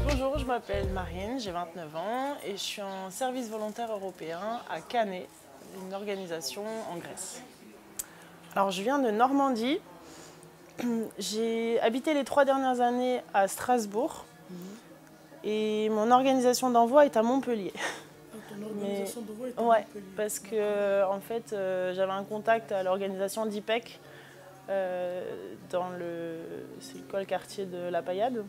Bonjour, je m'appelle Marine, j'ai 29 ans et je suis en service volontaire européen à Canet, une organisation en Grèce. Alors je viens de Normandie, j'ai habité les 3 dernières années à Strasbourg et mon organisation d'envoi est à Montpellier. Ton organisation d'envoi est à Ouais, Montpellier. parce que en fait j'avais un contact à l'organisation d'IPEC dans c'est le col quartier de La Paillade.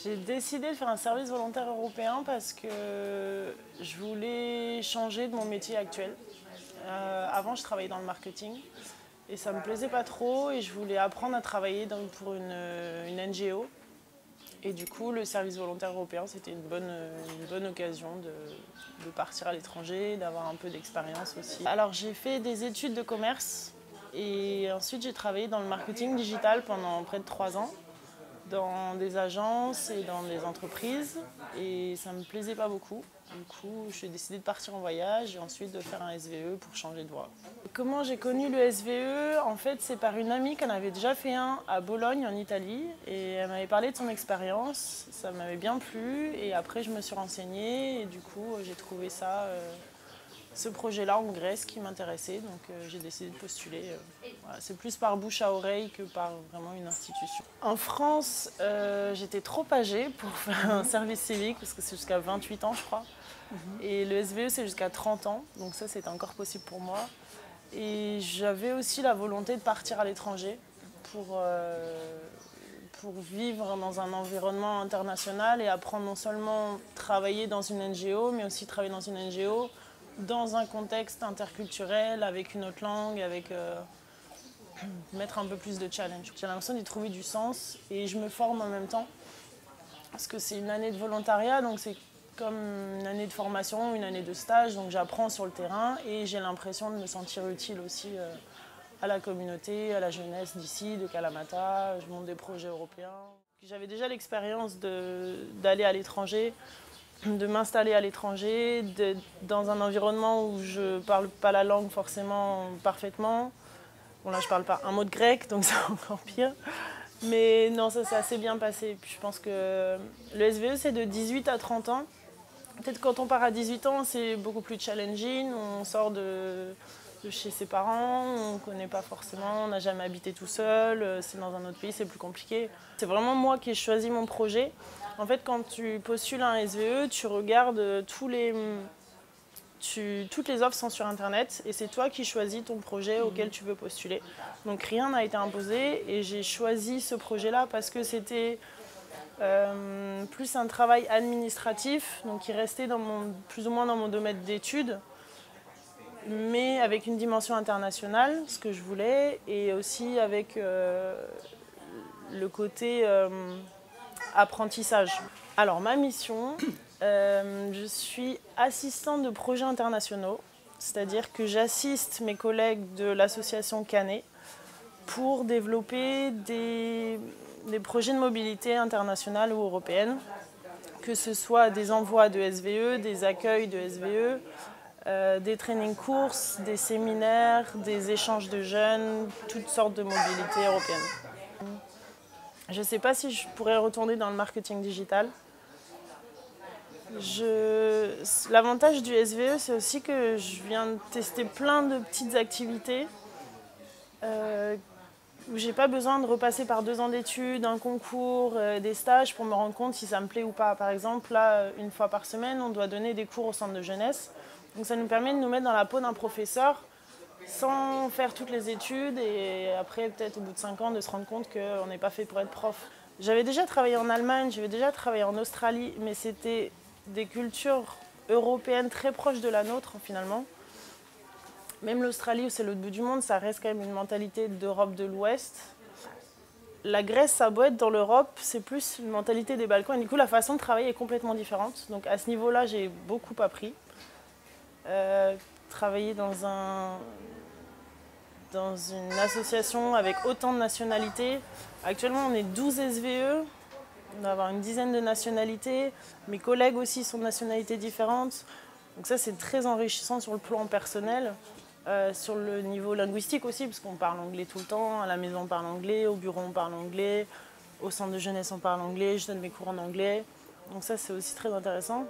J'ai décidé de faire un service volontaire européen parce que je voulais changer de mon métier actuel. Avant, je travaillais dans le marketing et ça me plaisait pas trop et je voulais apprendre à travailler pour une NGO. Et du coup, le service volontaire européen, c'était une bonne occasion de partir à l'étranger, d'avoir un peu d'expérience aussi. Alors, j'ai fait des études de commerce et ensuite j'ai travaillé dans le marketing digital pendant près de 3 ans. Dans des agences et dans des entreprises et ça me plaisait pas beaucoup. Du coup, j'ai décidé de partir en voyage et ensuite de faire un SVE pour changer de voie. Comment j'ai connu le SVE? En fait, c'est par une amie qui en avait déjà fait un à Bologne en Italie et elle m'avait parlé de son expérience. Ça m'avait bien plu et après je me suis renseignée et du coup j'ai trouvé ce projet-là en Grèce qui m'intéressait, donc j'ai décidé de postuler. Voilà, c'est plus par bouche à oreille que par vraiment une institution. En France, j'étais trop âgée pour faire un service civique, parce que c'est jusqu'à 28 ans, je crois. Et le SVE, c'est jusqu'à 30 ans, donc ça, c'était encore possible pour moi. Et j'avais aussi la volonté de partir à l'étranger pour vivre dans un environnement international et apprendre non seulement travailler dans une NGO, mais aussi travailler dans une NGO dans un contexte interculturel, avec une autre langue, avec mettre un peu plus de challenge. J'ai l'impression d'y trouver du sens et je me forme en même temps. Parce que c'est une année de volontariat, donc c'est comme une année de formation, une année de stage, donc j'apprends sur le terrain et j'ai l'impression de me sentir utile aussi à la communauté, à la jeunesse d'ici, de Kalamata. Je monte des projets européens. J'avais déjà l'expérience d'aller à l'étranger, de m'installer à l'étranger, dans un environnement où je ne parle pas la langue forcément parfaitement. Bon là je ne parle pas un mot de grec, donc c'est encore pire. Mais non, ça s'est assez bien passé. Puis je pense que le SVE c'est de 18 à 30 ans. Peut-être quand on part à 18 ans, c'est beaucoup plus challenging. On sort de chez ses parents, on ne connaît pas forcément, on n'a jamais habité tout seul, c'est dans un autre pays, c'est plus compliqué. C'est vraiment moi qui ai choisi mon projet. En fait, quand tu postules à un SVE, tu regardes toutes les offres sont sur Internet et c'est toi qui choisis ton projet auquel tu veux postuler. Donc rien n'a été imposé et j'ai choisi ce projet-là parce que c'était plus un travail administratif, donc qui restait plus ou moins dans mon domaine d'études, mais avec une dimension internationale, ce que je voulais, et aussi avec le côté apprentissage. Alors ma mission, je suis assistante de projets internationaux, c'est-à-dire que j'assiste mes collègues de l'association Canet pour développer des projets de mobilité internationale ou européenne, que ce soit des envois de SVE, des accueils de SVE, des training courses, des séminaires, des échanges de jeunes, toutes sortes de mobilité européenne. Je ne sais pas si je pourrais retourner dans le marketing digital. L'avantage du SVE, c'est aussi que je viens de tester plein de petites activités où j'ai pas besoin de repasser par 2 ans d'études, un concours, des stages pour me rendre compte si ça me plaît ou pas. Par exemple, là, une fois par semaine, on doit donner des cours au centre de jeunesse. Donc ça nous permet de nous mettre dans la peau d'un professeur sans faire toutes les études et après, peut-être au bout de 5 ans, de se rendre compte qu'on n'est pas fait pour être prof. J'avais déjà travaillé en Allemagne, j'avais déjà travaillé en Australie, mais c'était des cultures européennes très proches de la nôtre finalement. Même l'Australie, où c'est l'autre bout du monde, ça reste quand même une mentalité d'Europe de l'Ouest. La Grèce, ça doit être dans l'Europe, c'est plus une mentalité des Balkans. Et du coup, la façon de travailler est complètement différente. Donc à ce niveau-là, j'ai beaucoup appris. Travailler dans une association avec autant de nationalités. Actuellement, on est 12 SVE. On doit avoir une dizaine de nationalités. Mes collègues aussi sont de nationalités différentes. Donc ça, c'est très enrichissant sur le plan personnel. Sur le niveau linguistique aussi, parce qu'on parle anglais tout le temps. À la maison, on parle anglais. Au bureau, on parle anglais. Au centre de jeunesse, on parle anglais. Je donne mes cours en anglais. Donc ça, c'est aussi très intéressant.